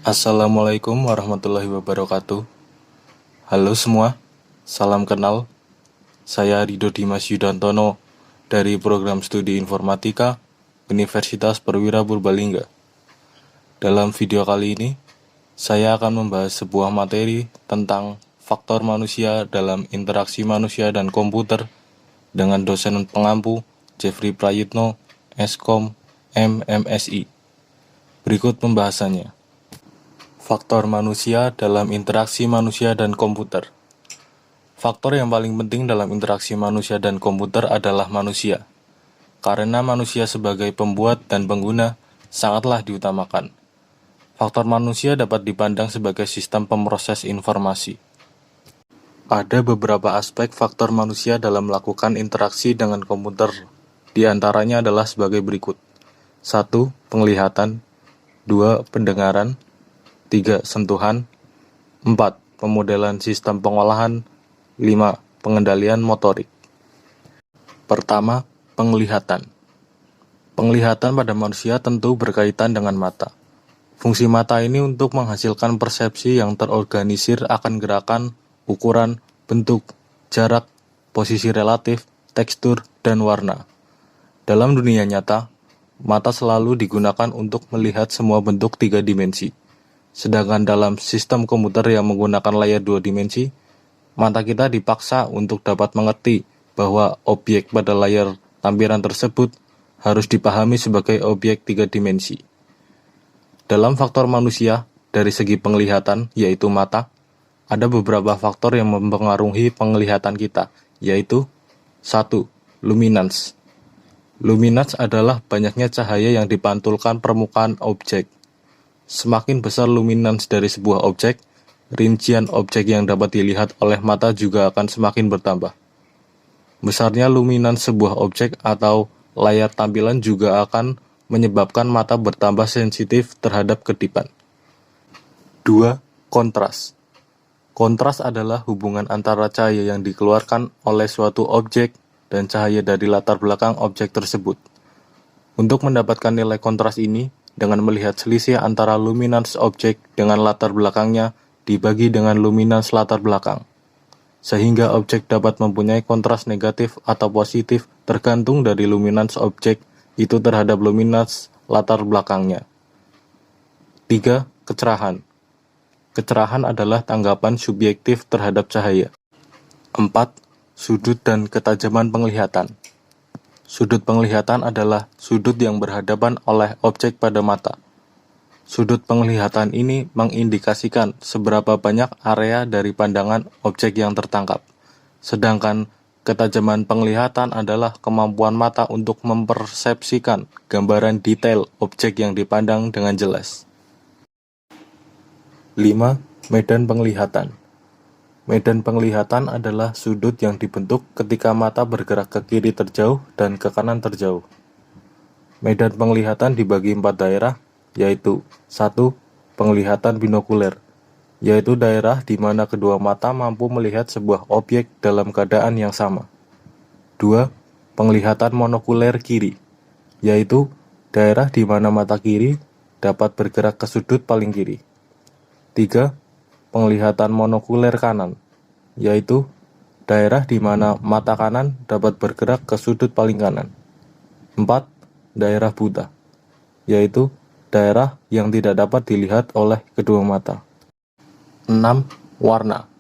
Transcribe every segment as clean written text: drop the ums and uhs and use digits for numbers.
Assalamualaikum warahmatullahi wabarakatuh. Halo semua, salam kenal. Saya Rido Dimas Yudantono dari Program Studi Informatika Universitas Perwira Purbalingga. Dalam video kali ini, saya akan membahas sebuah materi tentang faktor manusia dalam interaksi manusia dan komputer dengan dosen pengampu Jeffrey Prayitno, Eskom, MMSI. Berikut pembahasannya. Faktor manusia dalam interaksi manusia dan komputer. Faktor yang paling penting dalam interaksi manusia dan komputer adalah manusia. Karena manusia sebagai pembuat dan pengguna sangatlah diutamakan. Faktor manusia dapat dipandang sebagai sistem pemroses informasi. Ada beberapa aspek faktor manusia dalam melakukan interaksi dengan komputer. Di antaranya adalah sebagai berikut. 1. Penglihatan. 2. Pendengaran. 3. Sentuhan. 4. Pemodelan sistem pengolahan. 5. Pengendalian motorik. Pertama, penglihatan. Penglihatan pada manusia tentu berkaitan dengan mata. Fungsi mata ini untuk menghasilkan persepsi yang terorganisir akan gerakan, ukuran, bentuk, jarak, posisi relatif, tekstur, dan warna. Dalam dunia nyata, mata selalu digunakan untuk melihat semua bentuk 3 dimensi. Sedangkan dalam sistem komputer yang menggunakan layar 2 dimensi, mata kita dipaksa untuk dapat mengerti bahwa objek pada layar tampilan tersebut harus dipahami sebagai objek 3 dimensi. Dalam faktor manusia, dari segi penglihatan, yaitu mata, ada beberapa faktor yang mempengaruhi penglihatan kita, yaitu 1. Luminance. Luminance adalah banyaknya cahaya yang dipantulkan permukaan objek. Semakin besar luminance dari sebuah objek, rincian objek yang dapat dilihat oleh mata juga akan semakin bertambah. Besarnya luminance sebuah objek atau layar tampilan juga akan menyebabkan mata bertambah sensitif terhadap kedipan. 2. Kontras. Kontras adalah hubungan antara cahaya yang dikeluarkan oleh suatu objek dan cahaya dari latar belakang objek tersebut. Untuk mendapatkan nilai kontras ini, dengan melihat selisih antara luminance objek dengan latar belakangnya dibagi dengan luminance latar belakang, sehingga objek dapat mempunyai kontras negatif atau positif tergantung dari luminance objek itu terhadap luminance latar belakangnya. 3. Kecerahan. Kecerahan adalah tanggapan subjektif terhadap cahaya. 4. Sudut dan ketajaman penglihatan. Sudut penglihatan adalah sudut yang berhadapan oleh objek pada mata. Sudut penglihatan ini mengindikasikan seberapa banyak area dari pandangan objek yang tertangkap. Sedangkan ketajaman penglihatan adalah kemampuan mata untuk mempersepsikan gambaran detail objek yang dipandang dengan jelas. 5. Medan penglihatan. Medan penglihatan adalah sudut yang dibentuk ketika mata bergerak ke kiri terjauh dan ke kanan terjauh. Medan penglihatan dibagi 4 daerah, yaitu 1. Penglihatan binokuler, yaitu daerah di mana kedua mata mampu melihat sebuah objek dalam keadaan yang sama. 2. Penglihatan monokuler kiri, yaitu daerah di mana mata kiri dapat bergerak ke sudut paling kiri. 3. Penglihatan monokuler kanan, yaitu daerah di mana mata kanan dapat bergerak ke sudut paling kanan. 4. Daerah buta, yaitu daerah yang tidak dapat dilihat oleh kedua mata. 6. Warna.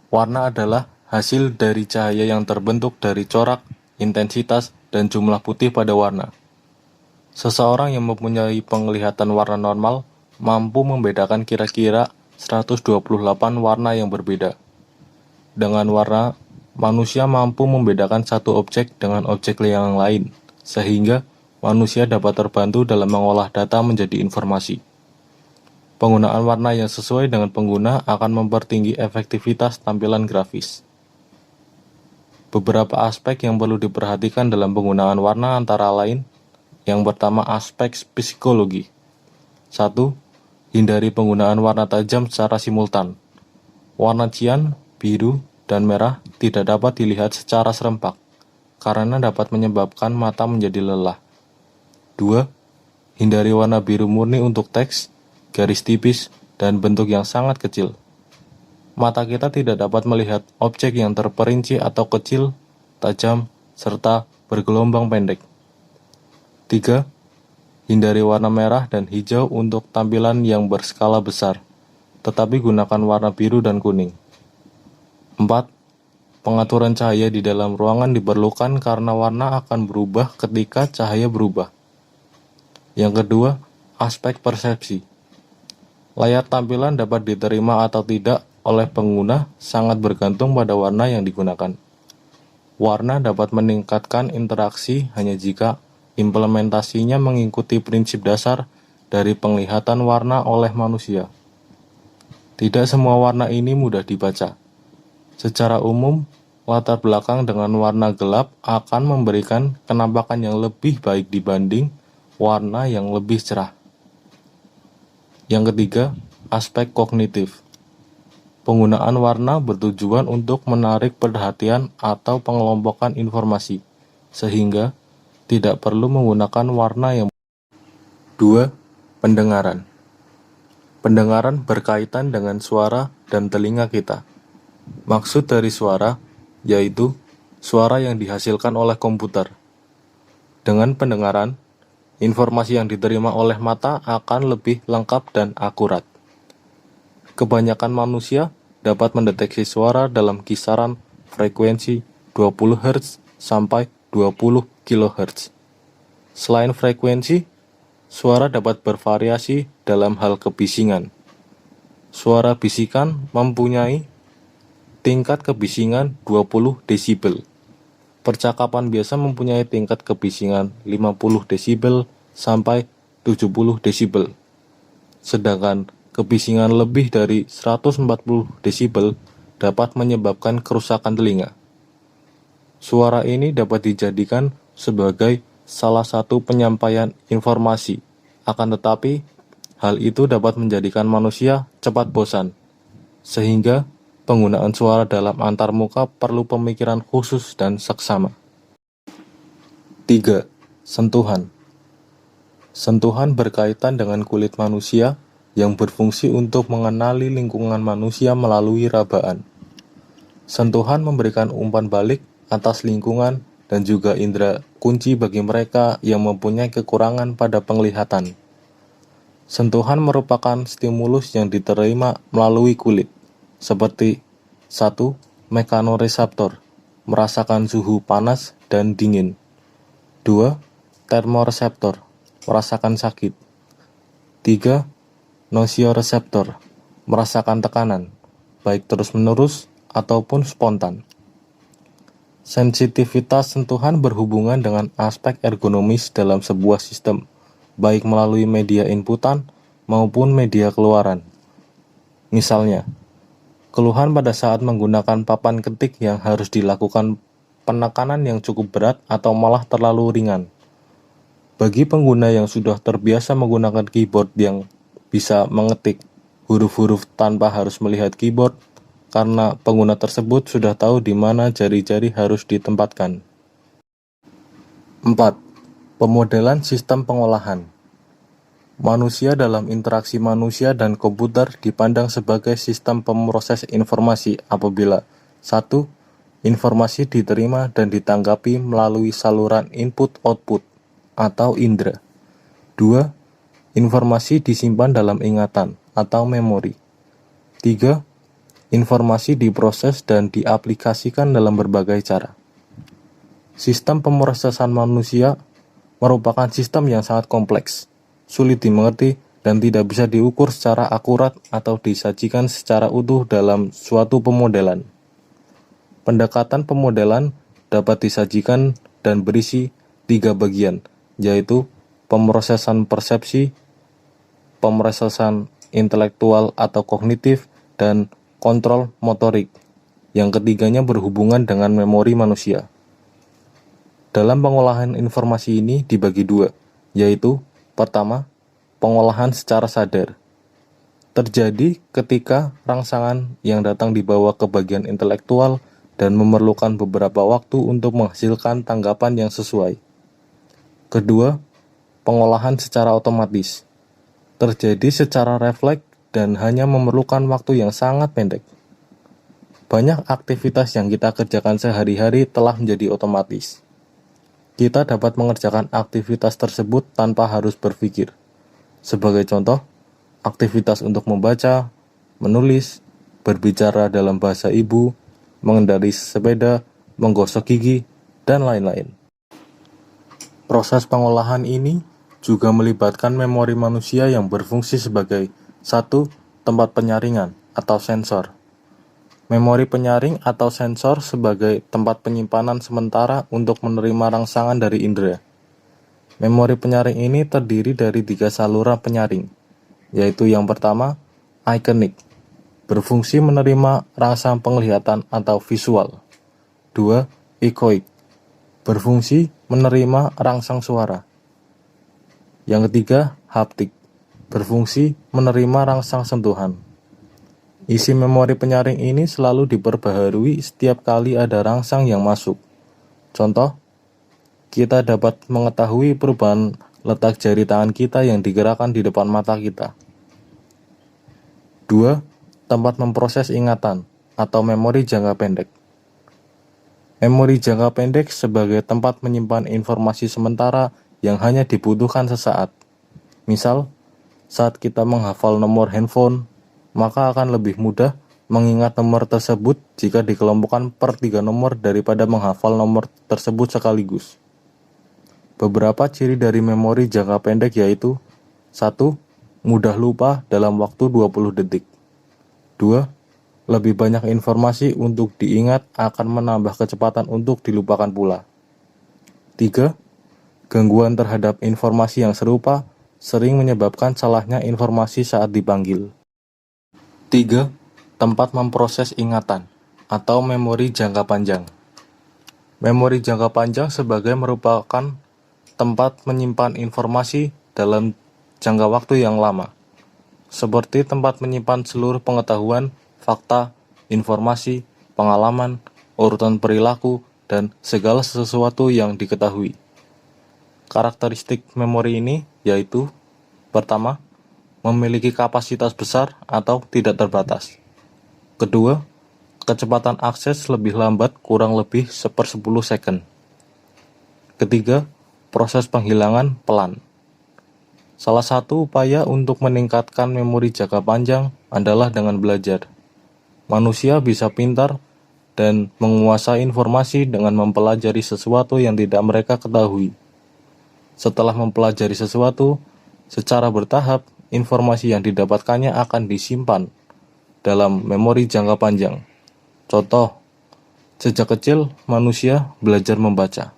Warna adalah hasil dari cahaya yang terbentuk dari corak, intensitas, dan jumlah putih pada warna. Seseorang yang mempunyai penglihatan warna normal mampu membedakan kira-kira 128 warna yang berbeda. Dengan warna, manusia mampu membedakan satu objek dengan objek yang lain, sehingga manusia dapat terbantu dalam mengolah data menjadi informasi. Penggunaan warna yang sesuai dengan pengguna akan mempertinggi efektivitas tampilan grafis. Beberapa aspek yang perlu diperhatikan dalam penggunaan warna antara lain, yang pertama aspek psikologi. 1. Hindari penggunaan warna tajam secara simultan. Warna cian, biru, dan merah tidak dapat dilihat secara serempak, karena dapat menyebabkan mata menjadi lelah. 2. Hindari warna biru murni untuk teks, garis tipis, dan bentuk yang sangat kecil. Mata kita tidak dapat melihat objek yang terperinci atau kecil, tajam, serta bergelombang pendek. 3. Hindari warna merah dan hijau untuk tampilan yang berskala besar, tetapi gunakan warna biru dan kuning. 4. Pengaturan cahaya di dalam ruangan diperlukan karena warna akan berubah ketika cahaya berubah. Yang kedua, aspek persepsi. Layar tampilan dapat diterima atau tidak oleh pengguna sangat bergantung pada warna yang digunakan. Warna dapat meningkatkan interaksi hanya jika implementasinya mengikuti prinsip dasar dari penglihatan warna oleh manusia. Tidak semua warna ini mudah dibaca. Secara umum, latar belakang dengan warna gelap akan memberikan penampakan yang lebih baik dibanding warna yang lebih cerah. Yang ketiga, aspek kognitif. Penggunaan warna bertujuan untuk menarik perhatian atau pengelompokan informasi, sehingga tidak perlu menggunakan warna yang. 2. Pendengaran. Pendengaran berkaitan dengan suara dan telinga kita. Maksud dari suara, yaitu suara yang dihasilkan oleh komputer. Dengan pendengaran, informasi yang diterima oleh mata akan lebih lengkap dan akurat. Kebanyakan manusia dapat mendeteksi suara dalam kisaran frekuensi 20 Hz sampai 20 kHz. Selain frekuensi, suara dapat bervariasi dalam hal kebisingan. Suara bisikan mempunyai tingkat kebisingan 20 desibel. Percakapan biasa mempunyai tingkat kebisingan 50 desibel sampai 70 desibel. Sedangkan kebisingan lebih dari 140 desibel dapat menyebabkan kerusakan telinga. Suara ini dapat dijadikan sebagai salah satu penyampaian informasi, akan tetapi hal itu dapat menjadikan manusia cepat bosan, sehingga penggunaan suara dalam antarmuka perlu pemikiran khusus dan seksama. 3. Sentuhan. Sentuhan berkaitan dengan kulit manusia yang berfungsi untuk mengenali lingkungan manusia melalui rabaan. Sentuhan memberikan umpan balik atas lingkungan dan juga indera kunci bagi mereka yang mempunyai kekurangan pada penglihatan. Sentuhan merupakan stimulus yang diterima melalui kulit, seperti 1. Mekanoreseptor, merasakan suhu panas dan dingin. 2. Termoreseptor, merasakan sakit. 3. Nosioreseptor, merasakan tekanan, baik terus-menerus ataupun spontan. Sensitivitas sentuhan berhubungan dengan aspek ergonomis dalam sebuah sistem, baik melalui media inputan maupun media keluaran. Misalnya, keluhan pada saat menggunakan papan ketik yang harus dilakukan penekanan yang cukup berat atau malah terlalu ringan. Bagi pengguna yang sudah terbiasa menggunakan keyboard yang bisa mengetik huruf-huruf tanpa harus melihat keyboard, karena pengguna tersebut sudah tahu di mana jari-jari harus ditempatkan. 4. Pemodelan sistem pengolahan. Manusia dalam interaksi manusia dan komputer dipandang sebagai sistem pemroses informasi apabila 1. Informasi diterima dan ditanggapi melalui saluran input-output atau indera. 2. Informasi disimpan dalam ingatan atau memori. 3. Informasi diproses dan diaplikasikan dalam berbagai cara. Sistem pemrosesan manusia merupakan sistem yang sangat kompleks, sulit dimengerti, dan tidak bisa diukur secara akurat atau disajikan secara utuh dalam suatu pemodelan. Pendekatan pemodelan dapat disajikan dan berisi 3 bagian, yaitu pemrosesan persepsi, pemrosesan intelektual atau kognitif, dan kontrol motorik. Yang ketiganya berhubungan dengan memori manusia. Dalam pengolahan informasi ini dibagi 2, yaitu pertama, pengolahan secara sadar. Terjadi ketika rangsangan yang datang dibawa ke bagian intelektual dan memerlukan beberapa waktu untuk menghasilkan tanggapan yang sesuai. Kedua, pengolahan secara otomatis. terjadi secara refleks dan hanya memerlukan waktu yang sangat pendek. Banyak aktivitas yang kita kerjakan sehari-hari telah menjadi otomatis. Kita dapat mengerjakan aktivitas tersebut tanpa harus berpikir. Sebagai contoh, aktivitas untuk membaca, menulis, berbicara dalam bahasa ibu, mengendarai sepeda, menggosok gigi, dan lain-lain. Proses pengolahan ini juga melibatkan memori manusia yang berfungsi sebagai satu tempat penyaringan atau sensor. Memori penyaring atau sensor sebagai tempat penyimpanan sementara untuk menerima rangsangan dari indera. Memori penyaring ini terdiri dari 3 saluran penyaring, yaitu yang pertama, iconic, berfungsi menerima rangsangan penglihatan atau visual. 2. Echoic, berfungsi menerima rangsang suara. Yang ketiga, haptic, berfungsi menerima rangsang sentuhan. Isi memori penyaring ini selalu diperbaharui setiap kali ada rangsang yang masuk. Contoh, kita dapat mengetahui perubahan letak jari tangan kita yang digerakkan di depan mata kita. 2. Tempat memproses ingatan atau memori jangka pendek. Memori jangka pendek sebagai tempat menyimpan informasi sementara yang hanya dibutuhkan sesaat. Misal, saat kita menghafal nomor handphone, maka akan lebih mudah mengingat nomor tersebut jika dikelompokkan per 3 nomor daripada menghafal nomor tersebut sekaligus. Beberapa ciri dari memori jangka pendek yaitu 1. Mudah lupa dalam waktu 20 detik. 2. Lebih banyak informasi untuk diingat akan menambah kecepatan untuk dilupakan pula. 3. Gangguan terhadap informasi yang serupa sering menyebabkan salahnya informasi saat dipanggil. 3. Tempat memproses ingatan atau memori jangka panjang. Memori jangka panjang sebagai merupakan tempat menyimpan informasi dalam jangka waktu yang lama, seperti tempat menyimpan seluruh pengetahuan, fakta, informasi, pengalaman, urutan perilaku, dan segala sesuatu yang diketahui. Karakteristik memori ini yaitu: pertama, memiliki kapasitas besar atau tidak terbatas. Kedua, kecepatan akses lebih lambat kurang lebih 1/10 second. Ketiga, proses penghilangan pelan. Salah satu upaya untuk meningkatkan memori jangka panjang adalah dengan belajar. Manusia bisa pintar dan menguasai informasi dengan mempelajari sesuatu yang tidak mereka ketahui. Setelah mempelajari sesuatu, secara bertahap, informasi yang didapatkannya akan disimpan dalam memori jangka panjang. Contoh, sejak kecil manusia belajar membaca.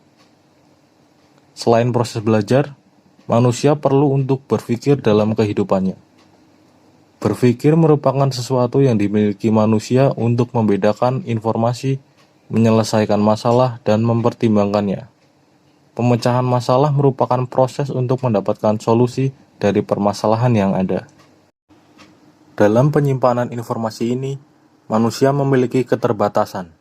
Selain proses belajar, manusia perlu untuk berpikir dalam kehidupannya. Berpikir merupakan sesuatu yang dimiliki manusia untuk membedakan informasi, menyelesaikan masalah, dan mempertimbangkannya. Pemecahan masalah merupakan proses untuk mendapatkan solusi dari permasalahan yang ada. Dalam penyimpanan informasi ini, manusia memiliki keterbatasan.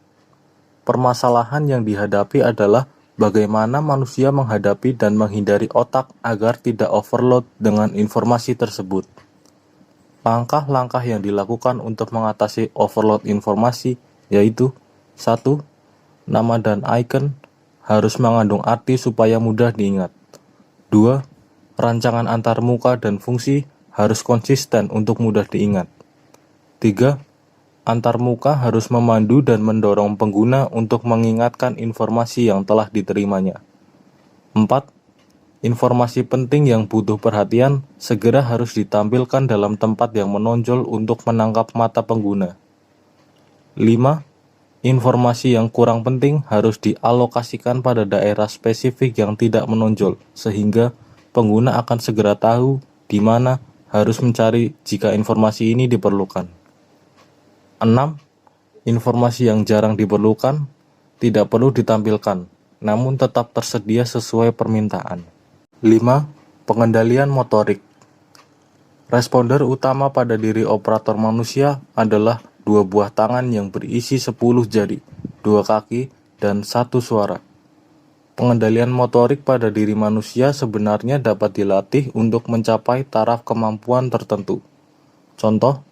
Permasalahan yang dihadapi adalah bagaimana manusia menghadapi dan menghindari otak agar tidak overload dengan informasi tersebut. Langkah-langkah yang dilakukan untuk mengatasi overload informasi yaitu: 1. Nama dan icon harus mengandung arti supaya mudah diingat. 2. Rancangan antar muka dan fungsi harus konsisten untuk mudah diingat. 3. Antar muka harus memandu dan mendorong pengguna untuk mengingatkan informasi yang telah diterimanya. 4. Informasi penting yang butuh perhatian segera harus ditampilkan dalam tempat yang menonjol untuk menangkap mata pengguna. 5. Informasi yang kurang penting harus dialokasikan pada daerah spesifik yang tidak menonjol, sehingga pengguna akan segera tahu di mana harus mencari jika informasi ini diperlukan. 6. Informasi yang jarang diperlukan tidak perlu ditampilkan, namun tetap tersedia sesuai permintaan. 5. Pengendalian motorik. Responder utama pada diri operator manusia adalah 2 buah tangan yang berisi 10 jari, 2 kaki, dan 1 suara. Pengendalian motorik pada diri manusia sebenarnya dapat dilatih untuk mencapai taraf kemampuan tertentu. Contoh,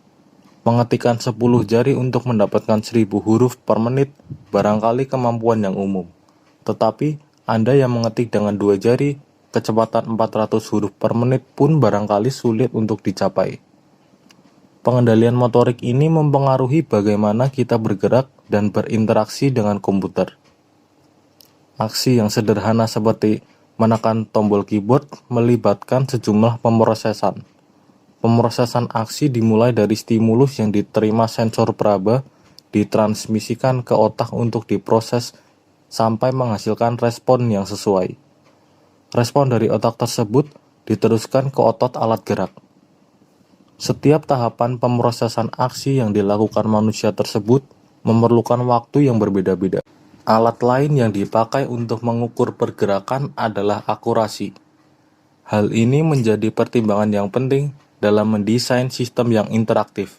mengetikkan 10 jari untuk mendapatkan 1000 huruf per menit barangkali kemampuan yang umum. Tetapi, Anda yang mengetik dengan 2 jari, kecepatan 400 huruf per menit pun barangkali sulit untuk dicapai. Pengendalian motorik ini mempengaruhi bagaimana kita bergerak dan berinteraksi dengan komputer. Aksi yang sederhana seperti menekan tombol keyboard melibatkan sejumlah pemrosesan. Pemrosesan aksi dimulai dari stimulus yang diterima sensor peraba, ditransmisikan ke otak untuk diproses sampai menghasilkan respon yang sesuai. Respon dari otak tersebut diteruskan ke otot alat gerak. Setiap tahapan pemrosesan aksi yang dilakukan manusia tersebut memerlukan waktu yang berbeda-beda. Alat lain yang dipakai untuk mengukur pergerakan adalah akurasi. Hal ini menjadi pertimbangan yang penting dalam mendesain sistem yang interaktif,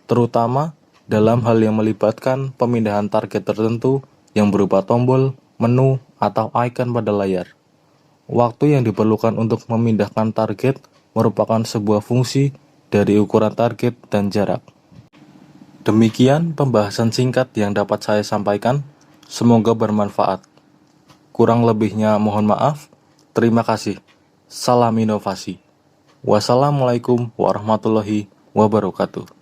terutama dalam hal yang melibatkan pemindahan target tertentu yang berupa tombol, menu, atau icon pada layar. Waktu yang diperlukan untuk memindahkan target merupakan sebuah fungsi dari ukuran target dan jarak. Demikian pembahasan singkat yang dapat saya sampaikan. Semoga bermanfaat. Kurang lebihnya mohon maaf. Terima kasih. Salam inovasi. Wassalamualaikum warahmatullahi wabarakatuh.